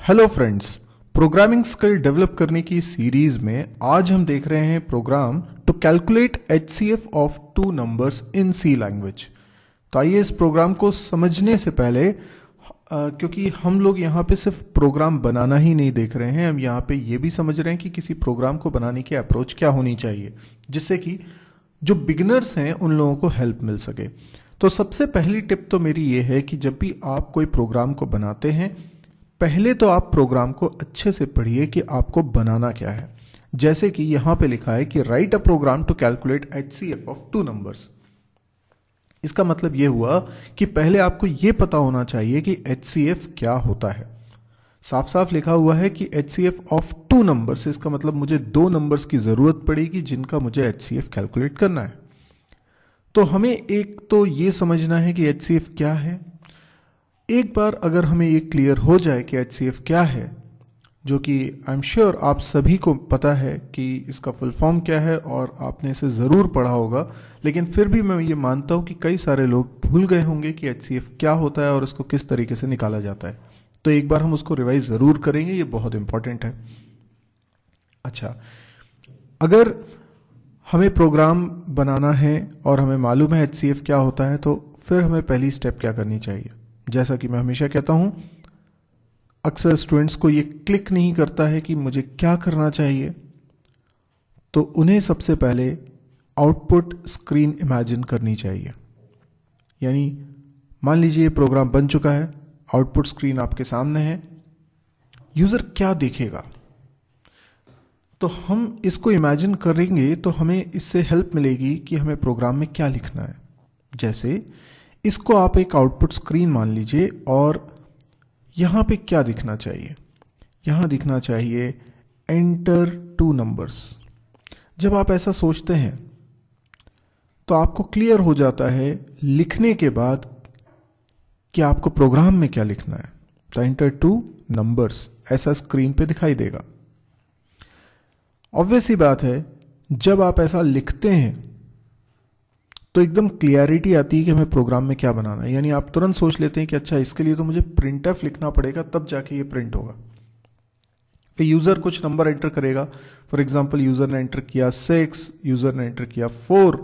Hello friends, programming skill develop करने की series में आज हम देख रहे हैं program to calculate HCF of two numbers in C language. तो आइए इस प्रोग्राम को समझने से पहले क्योंकि हम लोग यहाँ पे सिर्फ प्रोग्राम बनाना ही नहीं देख रहे हैं, हम यहाँ पे ये भी समझ रहे हैं कि किसी प्रोग्राम को बनाने की अप्रोच क्या होनी चाहिए जिससे कि जो बिगिनर्स हैं उन लोगों को हेल्प मिल सके। तो सबसे पहली टिप तो मेरी ये है कि जब भी आप कोई प्रोग्राम को बनाते हैं पहले तो आप प्रोग्राम को अच्छे से पढ़िए कि आपको बनाना क्या है। जैसे कि यहां पे लिखा है कि write a program to calculate HCF of two numbers. इसका मतलब यह हुआ कि पहले आपको यह पता होना चाहिए कि एचसीएफ क्या होता है। साफ साफ लिखा हुआ है कि एचसीएफ ऑफ टू नंबर्स, इसका मतलब मुझे दो नंबर्स की जरूरत पड़ेगी जिनका मुझे एचसीएफ कैलकुलेट करना है। तो हमें एक तो यह समझना है कि एचसीएफ क्या है। एक बार अगर हमें ये क्लियर हो जाए कि एचसीएफ क्या है, जो कि आई एम श्योर आप सभी को पता है कि इसका फुल फॉर्म क्या है और आपने इसे ज़रूर पढ़ा होगा, लेकिन फिर भी मैं ये मानता हूँ कि कई सारे लोग भूल गए होंगे कि एचसीएफ क्या होता है और इसको किस तरीके से निकाला जाता है। तो एक बार हम उसको रिवाइज ज़रूर करेंगे, ये बहुत इंपॉर्टेंट है। अच्छा, अगर हमें प्रोग्राम बनाना है और हमें मालूम है एचसीएफ क्या होता है, तो फिर हमें पहली स्टेप क्या करनी चाहिए। जैसा कि मैं हमेशा कहता हूं, अक्सर स्टूडेंट्स को ये क्लिक नहीं करता है कि मुझे क्या करना चाहिए, तो उन्हें सबसे पहले आउटपुट स्क्रीन इमेजिन करनी चाहिए। यानी मान लीजिए प्रोग्राम बन चुका है, आउटपुट स्क्रीन आपके सामने है, यूजर क्या देखेगा, तो हम इसको इमेजिन करेंगे तो हमें इससे हेल्प मिलेगी कि हमें प्रोग्राम में क्या लिखना है। जैसे इसको आप एक आउटपुट स्क्रीन मान लीजिए और यहाँ पे क्या दिखना चाहिए, यहाँ दिखना चाहिए एंटर टू नंबर्स। जब आप ऐसा सोचते हैं तो आपको क्लियर हो जाता है लिखने के बाद कि आपको प्रोग्राम में क्या लिखना है। तो एंटर टू नंबर्स ऐसा स्क्रीन पे दिखाई देगा। ऑब्वियस सी बात है, जब आप ऐसा लिखते हैं तो एकदम क्लियरिटी आती है कि हमें प्रोग्राम में क्या बनाना है। यानी आप तुरंत सोच लेते हैं कि अच्छा, इसके लिए तो मुझे प्रिंटफ लिखना पड़ेगा, तब जाके ये प्रिंट होगा। फिर यूजर कुछ नंबर एंटर करेगा। फॉर एग्जांपल यूजर ने एंटर किया 6, यूजर ने एंटर किया 4,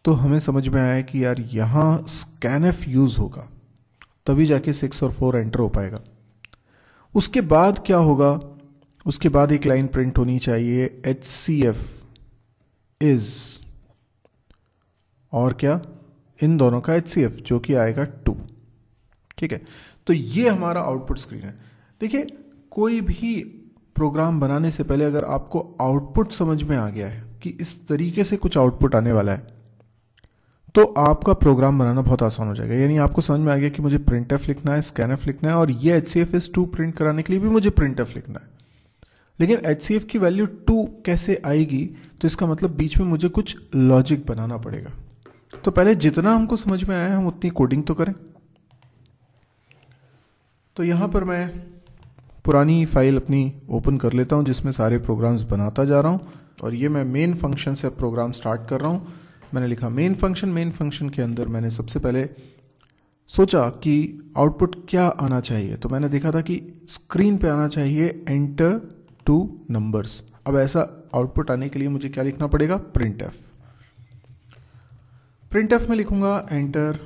तो हमें समझ में आया कि यार यहां स्कैनफ यूज होगा, तभी जाके 6 और 4 एंटर हो पाएगा। उसके बाद क्या होगा, उसके बाद एक लाइन प्रिंट होनी चाहिए HCF इज, और क्या, इन दोनों का HCF जो कि आएगा 2। ठीक है, तो ये हमारा आउटपुट स्क्रीन है। देखिए, कोई भी प्रोग्राम बनाने से पहले अगर आपको आउटपुट समझ में आ गया है कि इस तरीके से कुछ आउटपुट आने वाला है, तो आपका प्रोग्राम बनाना बहुत आसान हो जाएगा। यानी आपको समझ में आ गया कि मुझे प्रिंटफ लिखना है, स्कैनफ लिखना है, और ये HCF इज 2 प्रिंट कराने के लिए भी मुझे प्रिंटफ लिखना है। लेकिन HCF की वैल्यू 2 कैसे आएगी, तो इसका मतलब बीच में मुझे कुछ लॉजिक बनाना पड़ेगा। तो पहले जितना हमको समझ में आया हम उतनी कोडिंग तो करें। तो यहां पर मैं पुरानी फाइल अपनी ओपन कर लेता हूं जिसमें सारे प्रोग्राम्स बनाता जा रहा हूं, और ये मैं मेन फंक्शन से प्रोग्राम स्टार्ट कर रहा हूं। मैंने लिखा मेन फंक्शन। मेन फंक्शन के अंदर मैंने सबसे पहले सोचा कि आउटपुट क्या आना चाहिए, तो मैंने देखा था कि स्क्रीन पे आना चाहिए एंटर टू नंबर्स। अब ऐसा आउटपुट आने के लिए मुझे क्या लिखना पड़ेगा, प्रिंटफ। प्रिंटफ में लिखूंगा एंटर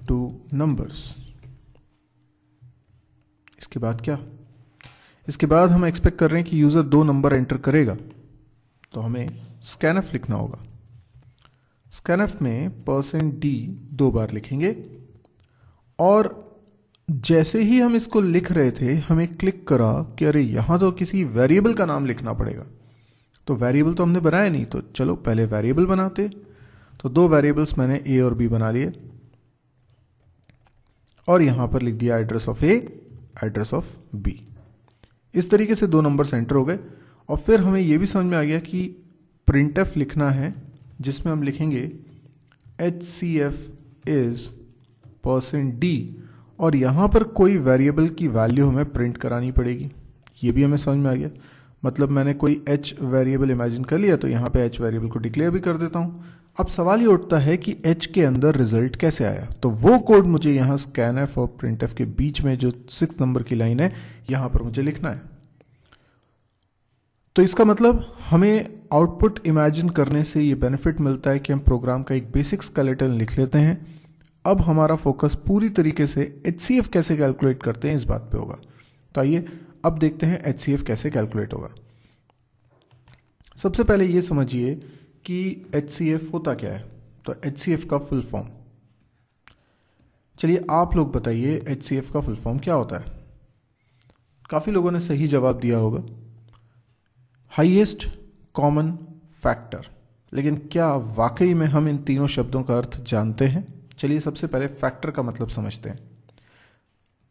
टू नंबर्स। इसके बाद क्या, इसके बाद हम एक्सपेक्ट कर रहे हैं कि यूजर 2 नंबर एंटर करेगा, तो हमें स्कैनफ लिखना होगा। स्कैनफ में %d 2 बार लिखेंगे, और जैसे ही हम इसको लिख रहे थे हमें क्लिक करा कि अरे यहां तो किसी वेरिएबल का नाम लिखना पड़ेगा। तो वेरिएबल तो हमने बनाया नहीं, तो चलो पहले वेरिएबल बनाते। तो 2 वेरिएबल्स मैंने a और b बना लिए, और यहां पर लिख दिया address of a, address of b। इस तरीके से 2 नंबर्स एंटर हो गए, और फिर हमें यह भी समझ में आ गया कि प्रिंटफ लिखना है जिसमें हम लिखेंगे HCF इज %d, और यहां पर कोई वेरिएबल की वैल्यू हमें प्रिंट करानी पड़ेगी। ये भी हमें समझ में आ गया। मतलब मैंने कोई h वेरिएबल इमेजिन कर लिया तो यहाँ पे h वेरिएबल को डिक्लेयर भी कर देता हूँ। अब सवाल ये उठता है कि h के अंदर रिजल्ट कैसे आया, तो वो कोड मुझे यहाँ scanf और printf के बीच में जो 6 नंबर की लाइन है यहाँ पर मुझे लिखना है। तो इसका मतलब हमें आउटपुट इमेजिन करने से ये बेनिफिट मिलता है कि हम प्रोग्राम का एक बेसिक स्केलेटन लिख लेते हैं। अब हमारा फोकस पूरी तरीके से HCF कैसे कैलकुलेट करते हैं इस बात पे होगा। तो आइए अब देखते हैं HCF कैसे कैलकुलेट होगा। सबसे पहले ये समझिए कि HCF होता क्या है। तो HCF का फुल फॉर्म, चलिए आप लोग बताइए HCF का फुल फॉर्म क्या होता है। काफ़ी लोगों ने सही जवाब दिया होगा, हाईएस्ट कॉमन फैक्टर। लेकिन क्या वाकई में हम इन तीनों शब्दों का अर्थ जानते हैं? चलिए सबसे पहले फैक्टर का मतलब समझते हैं।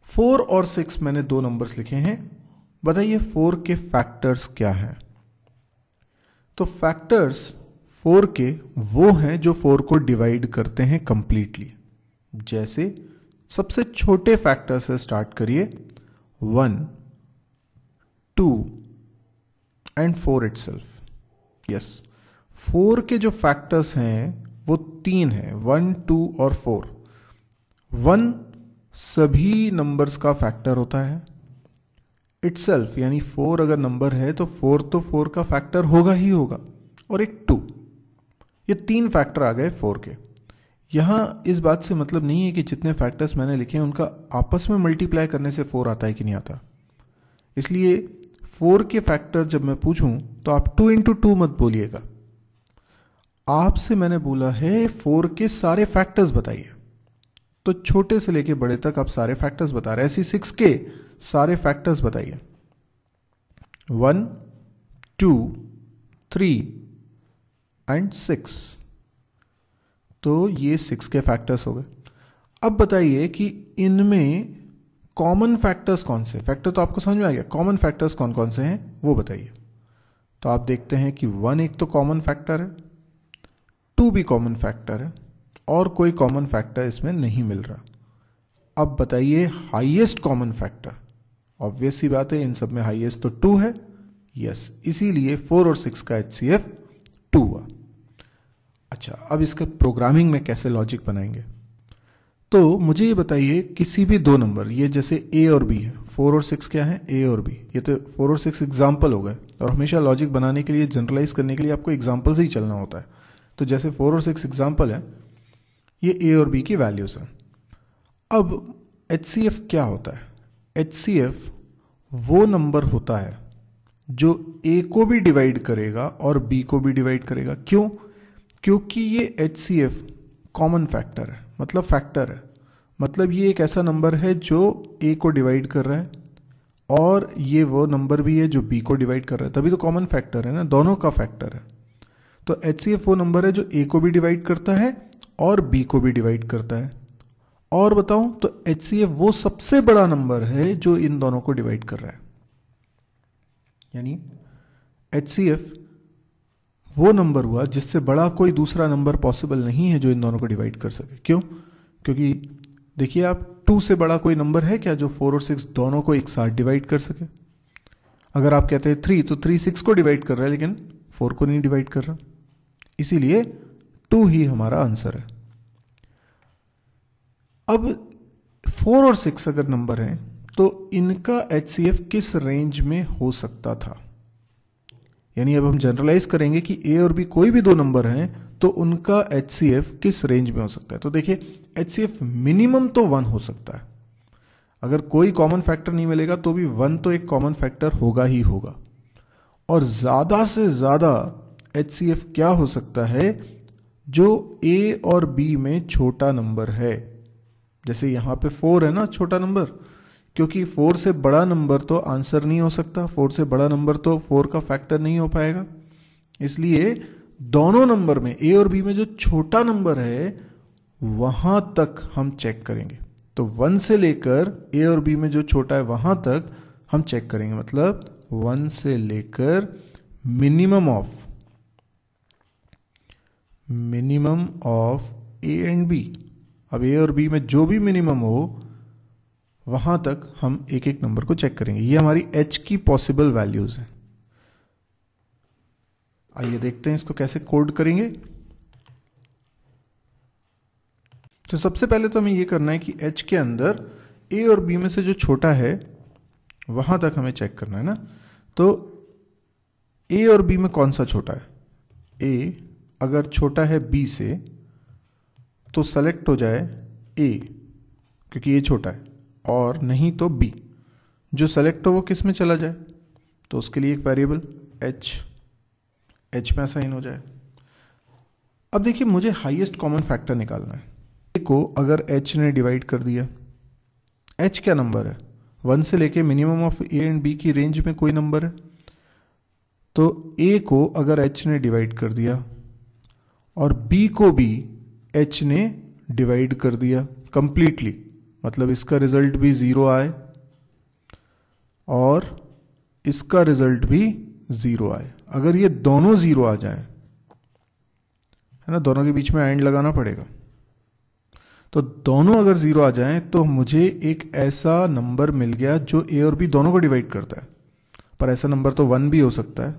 4 और 6 मैंने 2 नंबर्स लिखे हैं, बताइए 4 के फैक्टर्स क्या हैं। तो फैक्टर्स 4 के वो हैं जो 4 को डिवाइड करते हैं कंप्लीटली। जैसे सबसे छोटे फैक्टर से स्टार्ट करिए, 1, 2 एंड 4 इटसेल्फ। यस, 4 के जो फैक्टर्स हैं वो 3 हैं, 1, 2 और 4। 1 सभी नंबर्स का फैक्टर होता है इटसेल्फ, यानी 4 अगर नंबर है तो 4 का फैक्टर होगा ही होगा, और एक 2। ये 3 फैक्टर आ गए 4 के। यहाँ इस बात से मतलब नहीं है कि जितने फैक्टर्स मैंने लिखे हैं उनका आपस में मल्टीप्लाई करने से 4 आता है कि नहीं आता। इसलिए 4 के फैक्टर जब मैं पूछूं तो आप 2 इंटू 2 मत बोलिएगा, आपसे मैंने बोला है 4 के सारे फैक्टर्स बताइए। तो छोटे से लेके बड़े तक आप सारे फैक्टर्स बता रहे हैं, ऐसे 6 के सारे फैक्टर्स बताइए। 1, 2, 3 एंड 6। तो ये 6 के फैक्टर्स हो गए। अब बताइए कि इनमें कॉमन फैक्टर्स कौन से। फैक्टर तो आपको समझ में आ गया, कॉमन फैक्टर्स कौन कौन से हैं वो बताइए। तो आप देखते हैं कि 1 एक तो कॉमन फैक्टर है, 2 भी कॉमन फैक्टर है, और कोई कॉमन फैक्टर इसमें नहीं मिल रहा। अब बताइए हाईएस्ट कॉमन फैक्टर। ऑब्वियस सी बात है, इन सब में हाईएस्ट तो 2 है। यस, इसीलिए 4 और 6 का HCF 2 हुआ। अच्छा, अब इसका प्रोग्रामिंग में कैसे लॉजिक बनाएंगे। तो मुझे ये बताइए किसी भी 2 नंबर, ये जैसे A और B है, 4 और 6 क्या है, A और B। ये तो 4 और 6 एग्जाम्पल हो गए, और हमेशा लॉजिक बनाने के लिए, जनरलाइज करने के लिए आपको एग्जाम्पल से ही चलना होता है। तो जैसे 4 और 6 एग्जाम्पल है, ये A और B की वैल्यूज हैं। अब HCF क्या होता है। HCF वो नंबर होता है जो A को भी डिवाइड करेगा और B को भी डिवाइड करेगा। क्यों? क्योंकि ये HCF कॉमन फैक्टर है, मतलब फैक्टर है, मतलब ये एक ऐसा नंबर है जो A को डिवाइड कर रहा है, और ये वो नंबर भी है जो B को डिवाइड कर रहा है, तभी तो कॉमन फैक्टर है ना, दोनों का फैक्टर है। तो HCF वो नंबर है जो A को भी डिवाइड करता है और B को भी डिवाइड करता है। और बताऊं तो HCF वो सबसे बड़ा नंबर है जो इन दोनों को डिवाइड कर रहा है। यानी HCF वो नंबर हुआ जिससे बड़ा कोई दूसरा नंबर पॉसिबल नहीं है जो इन दोनों को डिवाइड कर सके। क्यों? क्योंकि देखिए आप, 2 से बड़ा कोई नंबर है क्या जो 4 और 6 दोनों को एक साथ डिवाइड कर सके। अगर आप कहते हैं 3, तो 3 6 को डिवाइड कर रहा है लेकिन 4 को नहीं डिवाइड कर रहा, इसीलिए 2 ही हमारा आंसर है। अब 4 और 6 अगर नंबर हैं तो इनका HCF किस रेंज में हो सकता था। यानी अब हम जनरलाइज करेंगे कि A और B कोई भी 2 नंबर हैं तो उनका HCF किस रेंज में हो सकता है। तो देखिए HCF मिनिमम तो 1 हो सकता है, अगर कोई कॉमन फैक्टर नहीं मिलेगा तो भी 1 तो एक कॉमन फैक्टर होगा ही होगा। और ज़्यादा से ज़्यादा HCF क्या हो सकता है, जो A और B में छोटा नंबर है। जैसे यहाँ पे 4 है ना छोटा नंबर, क्योंकि 4 से बड़ा नंबर तो आंसर नहीं हो सकता, 4 से बड़ा नंबर तो 4 का फैक्टर नहीं हो पाएगा। इसलिए दोनों नंबर में A और B में जो छोटा नंबर है वहां तक हम चेक करेंगे। तो 1 से लेकर A और B में जो छोटा है वहां तक हम चेक करेंगे, मतलब 1 से लेकर minimum of A and B। अब A और B में जो भी मिनिमम हो वहां तक हम एक एक नंबर को चेक करेंगे। ये हमारी H की पॉसिबल वैल्यूज हैं। आइए देखते हैं इसको कैसे कोड करेंगे। तो सबसे पहले तो हमें ये करना है कि h के अंदर a और b में से जो छोटा है वहां तक हमें चेक करना है ना। तो a और b में कौन सा छोटा है? a अगर छोटा है b से तो सेलेक्ट हो जाए a, क्योंकि ये छोटा है, और नहीं तो b। जो सेलेक्ट हो वो किस में चला जाए? तो उसके लिए एक वेरिएबल h में असाइन हो जाए। अब देखिए, मुझे हाईएस्ट कॉमन फैक्टर निकालना है। a को अगर h ने डिवाइड कर दिया, h क्या नंबर है? 1 से लेके minimum of a and b की रेंज में कोई नंबर है। तो a को अगर h ने डिवाइड कर दिया और b को भी h ने डिवाइड कर दिया कंप्लीटली, मतलब इसका रिजल्ट भी 0 आए और इसका रिजल्ट भी 0 आए। अगर ये दोनों 0 आ जाएं, है ना, दोनों के बीच में एंड लगाना पड़ेगा। तो दोनों अगर 0 आ जाएं तो मुझे एक ऐसा नंबर मिल गया जो a और b दोनों को डिवाइड करता है। पर ऐसा नंबर तो 1 भी हो सकता है,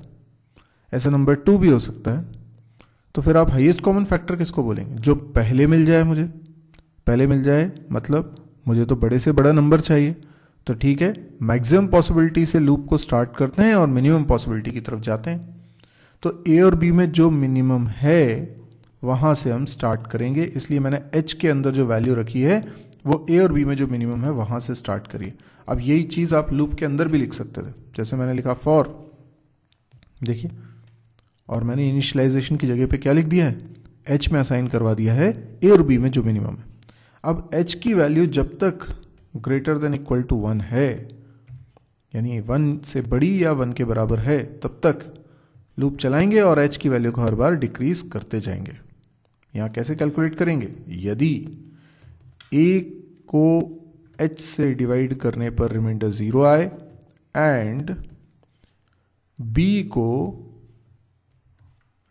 ऐसा नंबर 2 भी हो सकता है। तो फिर आप हाईएस्ट कॉमन फैक्टर किसको बोलेंगे? जो पहले मिल जाए, मुझे पहले मिल जाए, मतलब मुझे तो बड़े से बड़ा नंबर चाहिए। तो ठीक है, मैक्सिमम पॉसिबिलिटी से लूप को स्टार्ट करते हैं और मिनिमम पॉसिबिलिटी की तरफ जाते हैं। तो a और b में जो मिनिमम है वहां से हम स्टार्ट करेंगे, इसलिए मैंने h के अंदर जो वैल्यू रखी है वो a और b में जो मिनिमम है वहां से स्टार्ट करिए। अब यही चीज आप लूप के अंदर भी लिख सकते थे, जैसे मैंने लिखा फॉर, देखिए, और मैंने इनिशियलाइजेशन की जगह पे क्या लिख दिया है? h में असाइन करवा दिया है a और b में जो मिनिमम है। अब h की वैल्यू जब तक ग्रेटर देन इक्वल टू 1 है, यानी 1 से बड़ी या 1 के बराबर है, तब तक लूप चलाएंगे और h की वैल्यू को हर बार डिक्रीज करते जाएंगे। यहाँ कैसे कैलकुलेट करेंगे? यदि a को h से डिवाइड करने पर रिमाइंडर 0 आए एंड b को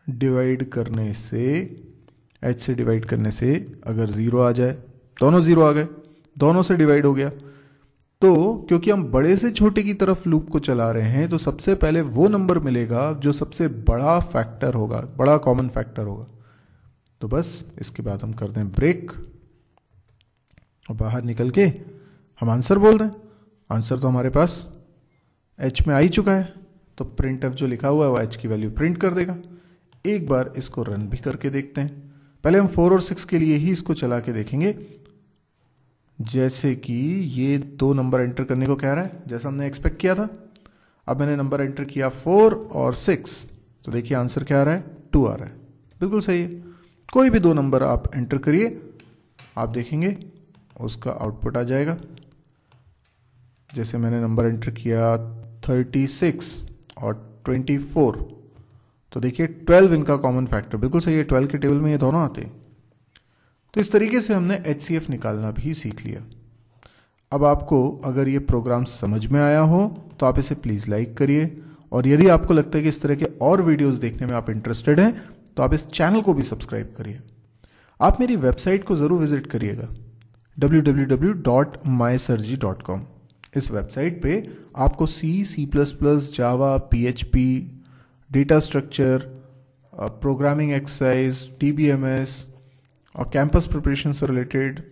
डिवाइड करने से, h से डिवाइड करने से अगर 0 आ जाए, दोनों 0 आ गए, दोनों से डिवाइड हो गया, तो क्योंकि हम बड़े से छोटे की तरफ लूप को चला रहे हैं तो सबसे पहले वो नंबर मिलेगा जो सबसे बड़ा फैक्टर होगा, बड़ा कॉमन फैक्टर होगा। तो बस इसके बाद हम कर दें ब्रेक और बाहर निकल के हम आंसर बोल दें। आंसर तो हमारे पास h में आ ही चुका है, तो प्रिंट एफ जो लिखा हुआ है वो h की वैल्यू प्रिंट कर देगा। एक बार इसको रन भी करके देखते हैं। पहले हम 4 और 6 के लिए ही इसको चला के देखेंगे। जैसे कि ये 2 नंबर एंटर करने को कह रहा है, जैसा हमने एक्सपेक्ट किया था। अब मैंने नंबर एंटर किया 4 और 6, तो देखिए आंसर क्या आ रहा है? 2 आ रहा है। बिल्कुल सही है। कोई भी 2 नंबर आप एंटर करिए, आप देखेंगे उसका आउटपुट आ जाएगा। जैसे मैंने नंबर एंटर किया 36 और 24, तो देखिए 12 इनका कॉमन फैक्टर, बिल्कुल सही है, 12 के टेबल में ये दोनों आते हैं। तो इस तरीके से हमने HCF निकालना भी सीख लिया। अब आपको अगर ये प्रोग्राम समझ में आया हो तो आप इसे प्लीज़ लाइक करिए, और यदि आपको लगता है कि इस तरह के और वीडियोस देखने में आप इंटरेस्टेड हैं तो आप इस चैनल को भी सब्सक्राइब करिए। आप मेरी वेबसाइट को ज़रूर विजिट करिएगा, www.mysirji.com। इस वेबसाइट पे आपको C, C++, जावा, PHP, data structure, programming exercise, DBMS और कैंपस प्रिपरेशन से रिलेटेड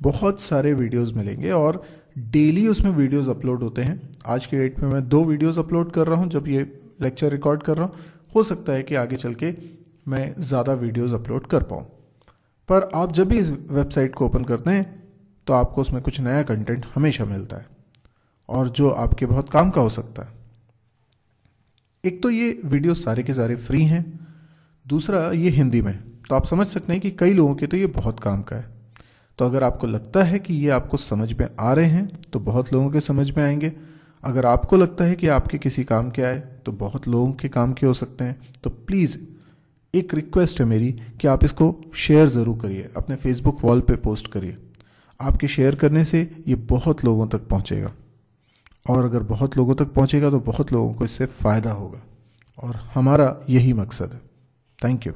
बहुत सारे वीडियोस मिलेंगे, और डेली उसमें वीडियोस अपलोड होते हैं। आज की डेट में मैं 2 वीडियोस अपलोड कर रहा हूं जब ये लेक्चर रिकॉर्ड कर रहा हूं। हो सकता है कि आगे चल के मैं ज़्यादा वीडियोस अपलोड कर पाऊँ, पर आप जब भी इस वेबसाइट को ओपन करते हैं तो आपको उसमें कुछ नया कंटेंट हमेशा मिलता है, और जो आपके बहुत काम का हो सकता है। एक तो ये वीडियो सारे के सारे फ्री हैं, दूसरा ये हिंदी में, तो आप समझ सकते हैं कि कई लोगों के तो ये बहुत काम का है। तो अगर आपको लगता है कि ये आपको समझ में आ रहे हैं तो बहुत लोगों के समझ में आएंगे। अगर आपको लगता है कि आपके किसी काम के आए तो बहुत लोगों के काम के हो सकते हैं। तो प्लीज़ एक रिक्वेस्ट है मेरी कि आप इसको शेयर ज़रूर करिए, अपने फेसबुक वॉल पे पोस्ट करिए। आपके शेयर करने से ये बहुत लोगों तक पहुंचेगा, और अगर बहुत लोगों तक पहुंचेगा तो बहुत लोगों को इससे फ़ायदा होगा, और हमारा यही मकसद है। Thank you.